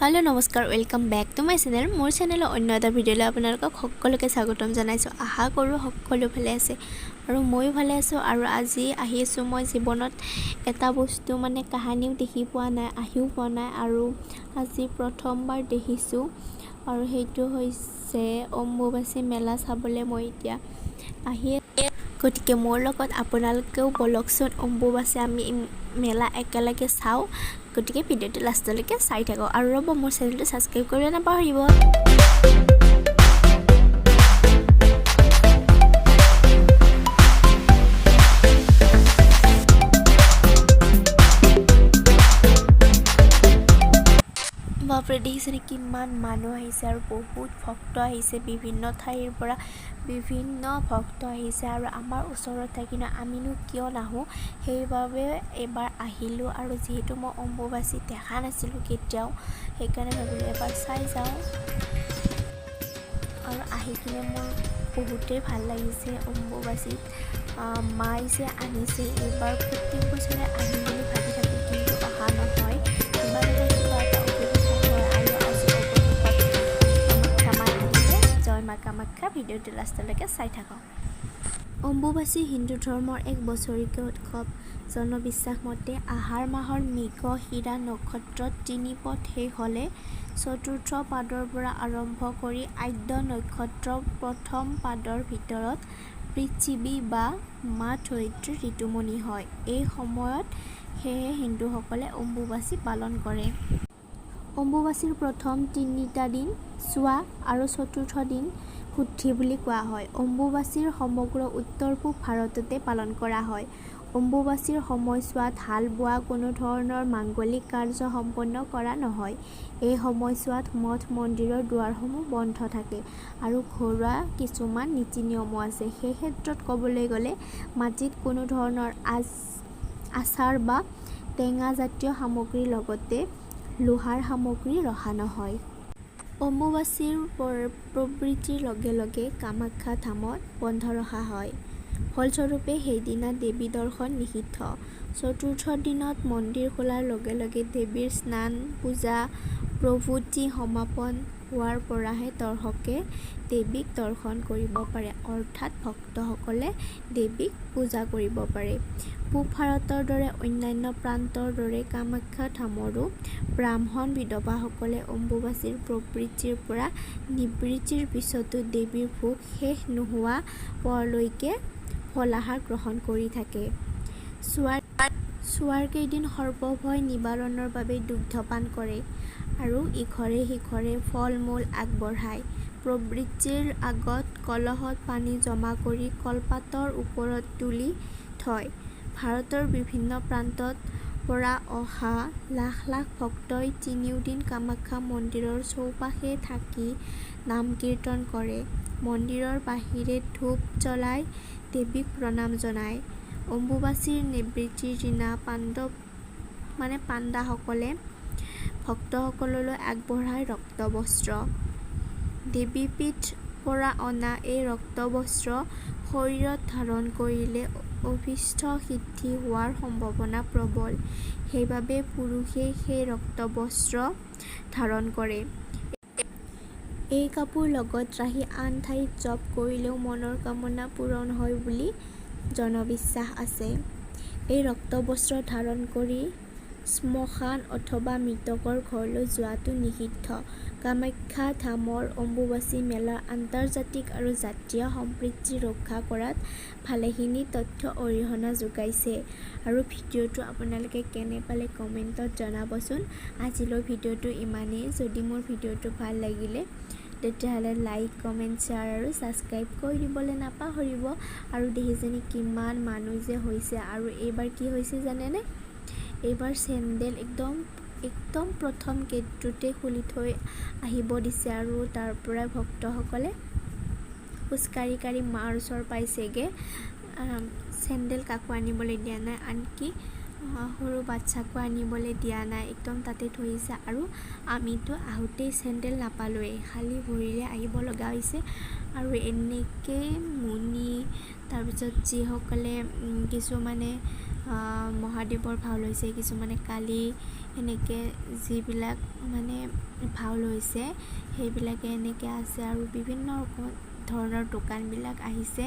Hello नमस्कार welcome back to my channel more channel अन्य এটা ভিডিঅ'লৈ আপোনালোকক সকলোকে স্বাগতম জনাইছো আশা কৰো সকলো ভালে আছে আৰু মই ভালে আছো আৰু আজি আহিছো মই জীৱনত এটা বস্তু মানে কাহিনীও দেখি পোৱা নাই আহিও পোৱা নাই আৰু আজি প্ৰথমবাৰ দেখিছো আৰু সেইটো হৈছে অম্বুবাচী মেলা চাবলৈ মই এতিয়া আহি গতিকে মোৰ লগত আপোনালোকেও বলকচোন অম্বুবাচী আমি মেলা একেলগে চাও গতিকে ভিডিঅ'টো লাষ্টলৈকে চাই থাকক আৰু ৰব মোৰ চেনেলটো সাবস্ক্ৰাইব কৰিব নাপাহৰিব বাপৰে দেখিছে কিমান মানুহ আহিছে আৰু বহুত ভক্ত আহিছে বিভিন্ন ঠাইৰ পৰা বিভিন্ন ভক্ত আহিছে আৰু আমাৰ ওচৰত থাকি আমিনো কিয় নাহো সেইবাবে এবাৰ আহিলো আৰু যেহেতু মই অম্বুবাচী দেখা নাছিলো কেতিয়াও সেইকাৰণে ভাবিলো এবাৰ চাই যাওঁ আৰু আহি কিনে মোৰ বহুতেই ভাল লাগিছে অম্বুবাচীত মাই যে আনিছে এইবাৰ প্ৰত্যেক বছৰে আহিম বুলি ভাবি থাকো কিন্তু অহা নহয় ইমান কামাখ্যা ভিডিঅ'টো লাষ্টলৈকে চাই থাকক অম্বুবাচী হিন্দু ধৰ্মৰ এক বছৰিকীয় উৎসৱ জনবিশ্বাস মতে আহাৰ মাহৰ মৃগশিৰা নক্ষত্ৰত তিনি পদ শেষ হ'লে চতুৰ্থ পাদৰ পৰা আৰম্ভ কৰি আদ্য নক্ষত্ৰৰ প্ৰথম পাদৰ ভিতৰত পৃথিৱী বা মা ধৰিত্ৰী ঋতুমণি হয় এই সময়ত সেয়ে হিন্দুসকলে অম্বুবাচী পালন কৰে অম্বুবাচীৰ প্ৰথম তিনিটা দিন চোৱা আৰু চতুৰ্থ দিন শুদ্ধি বুলি কোৱা হয় অম্বুবাচীৰ সমগ্ৰ উত্তৰ পূব ভাৰততে পালন কৰা হয় অম্বুবাচীৰ সময়ছোৱাত হাল বোৱা কোনো ধৰণৰ মাংগলিক কাৰ্য সম্পন্ন কৰা নহয় এই সময়ছোৱাত মঠ মন্দিৰৰ দুৱাৰসমূহ বন্ধ থাকে আৰু ঘৰুৱা কিছুমান নীতি নিয়মো আছে সেই ক্ষেত্ৰত ক'বলৈ গ'লে মাটিত কোনো ধৰণৰ আচাৰ বা টেঙা জাতীয় সামগ্ৰীৰ লগতে লোহাৰ সামগ্ৰী ৰখা নহয় অম্বুবাচীৰ প্ৰবৃত্তিৰ লগে লগে কামাখ্যা ধামত বন্ধ ৰখা হয় ফলস্বৰূপে সেইদিনা দেৱী দৰ্শন নিষিদ্ধ চতুৰ্থ দিনত মন্দিৰ খোলাৰ লগে লগে দেৱীৰ স্নান পূজা প্ৰভূতি সমাপন হোৱাৰ পৰাহে দৰ্শকে দেৱীক দৰ্শন কৰিব পাৰে অৰ্থাৎ ভক্তসকলে দেৱীক পূজা কৰিব পাৰে পূব ভাৰতৰ দৰে অন্যান্য প্ৰান্তৰ দৰে কামাখ্যা ধামৰো ব্ৰাহ্মণ বিধৱাসকলে অম্বুবাচীৰ প্ৰবৃত্তিৰ পৰা নিবৃত্তিৰ পিছতো দেৱীৰ ভোগ শেষ নোহোৱা পৰলৈকে ফলাহাৰ গ্ৰহণ কৰি থাকে চোৱাৰ কেইদিন সৰ্পভয় নিবাৰণৰ বাবে দুগ্ধপান কৰে আৰু ইঘৰে সিঘৰে ফল মূল আগবঢ়ায় প্ৰবৃত্তিৰ আগত কলহত পানী জমা কৰি কলপাতৰ ওপৰত তুলি থয় ভাৰতৰ বিভিন্ন প্ৰান্তত পৰা অহা লাখ লাখ ভক্তই তিনিওদিন কামাখ্যা মন্দিৰৰ চৌপাশে থাকি নাম কীৰ্তন কৰে মন্দিৰৰ বাহিৰে ধূপ জ্বলাই দেৱীক প্ৰণাম জনায় অম্বুবাচীৰ নিবৃত্তিৰ দিনা পাণ্ডাসকলে ভক্তসকললৈ আগবঢ়ায় ৰক্তবস্ত্ৰ দেৱীপীঠ পৰা অনা এই ৰক্তবস্ত্ৰ শৰীৰত ধাৰণ কৰিলে অভীষ্ট সিদ্ধি হোৱাৰ সম্ভাৱনা প্ৰবল সেইবাবে পুৰুষে সেই ৰক্তবস্ত্ৰ ধাৰণ কৰে এই কাপোৰ লগত ৰাখি আন ঠাইত জপ কৰিলেও মনৰ কামনা পূৰণ হয় বুলি জনবিশ্বাস আছে এই ৰক্তবস্ত্ৰ ধাৰণ কৰি শ্মশান অথবা মৃতকৰ ঘৰলৈ যোৱাটো নিষিদ্ধ কামাখ্যা ধামৰ অম্বুবাচী মেলাৰ আন্তৰ্জাতিক আৰু জাতীয় সম্প্ৰীতি ৰক্ষা কৰাত ভালেখিনি তথ্য অৰিহণা যোগাইছে আৰু ভিডিঅ'টো আপোনালোকে কেনে পালে কমেণ্টত জনাবচোন আজিলৈ ভিডিঅ'টো ইমানেই যদি মোৰ ভিডিঅ'টো ভাল লাগিলে তেতিয়াহ'লে লাইক কমেণ্ট শ্বেয়াৰ আৰু ছাবস্ক্ৰাইব কৰি দিবলৈ নাপাহৰিব আৰু দেখিছেনে কিমান মানুহ যে হৈছে আৰু এইবাৰ কি হৈছে জানেনে এইবাৰ চেণ্ডেল একদম প্ৰথম গেটটোতে খুলি থৈ আহিব দিছে আৰু তাৰ পৰা ভক্তসকলে খোজকাঢ়ি কাঢ়ি মাৰ ওচৰ পাইছেগৈ চেণ্ডেল কাকো আনিবলৈ দিয়া নাই আনকি সৰু বাচ্চাকো আনিবলৈ দিয়া নাই একদম তাতে থৈছে আৰু আমিতো আহোঁতেই চেণ্ডেল নাপালোৱেই খালী ভৰিৰে আহিব লগা হৈছে আৰু এনেকৈ মুনি তাৰপিছত যিসকলে কিছুমানে মহাদেৱৰ ভাও লৈছে, কিছুমানে কালী, এনেকৈ যিবিলাক মানে ভাও লৈছে সেইবিলাকে এনেকৈ আছে আৰু বিভিন্ন ধৰণৰ দোকানবিলাক আহিছে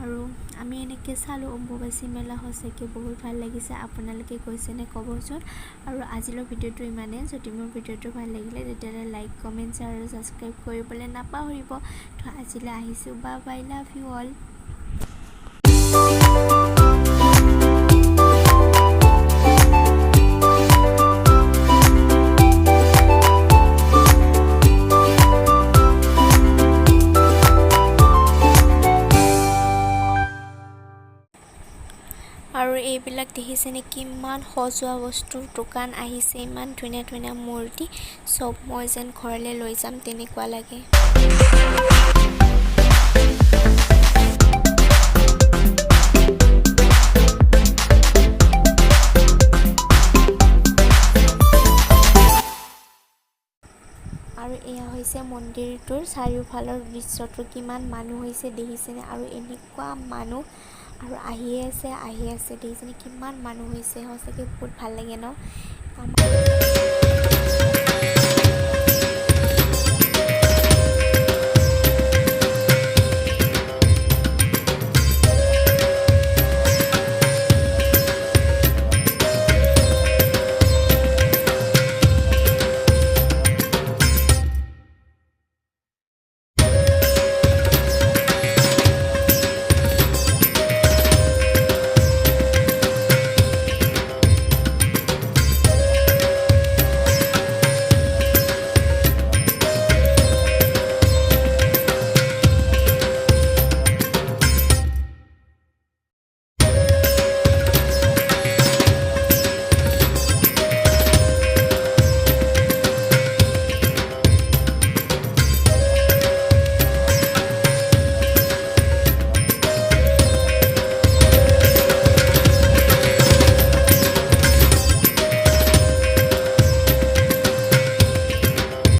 আৰু আমি এনেকৈ চালোঁ অম্বুবাচী মেলা। সঁচাকৈ বহুত ভাল লাগিছে। আপোনালোকে গৈছেনে ক'বচোন। আৰু আজিলৈ ভিডিঅ'টো ইমানেই। যদি মোৰ ভিডিঅ'টো ভাল লাগিলে তেতিয়াহ'লে লাইক, কমেণ্ট, শ্বেয়াৰ আৰু ছাবস্ক্ৰাইব কৰিবলৈ নাপাহৰিব। তো আজিলৈ আহিছোঁ। Bye bye, love you all. আৰু এইবিলাক দেখিছেনে কিমান সজোৱা বস্তুৰ দোকান আহিছে, ইমান ধুনীয়া ধুনীয়া মূৰ্তি, চব মই যেন ঘৰলৈ লৈ যাম তেনেকুৱা লাগে। আৰু এয়া হৈছে মন্দিৰটোৰ চাৰিওফালৰ দৃশ্যটো, কিমান মানুহ হৈছে দেখিছেনে। আৰু এনেকুৱা মানুহ আৰু আহি আছে দেখিছেনে কিমান মানুহ হৈছে। সঁচাকৈ বহুত ভাল লাগে ন।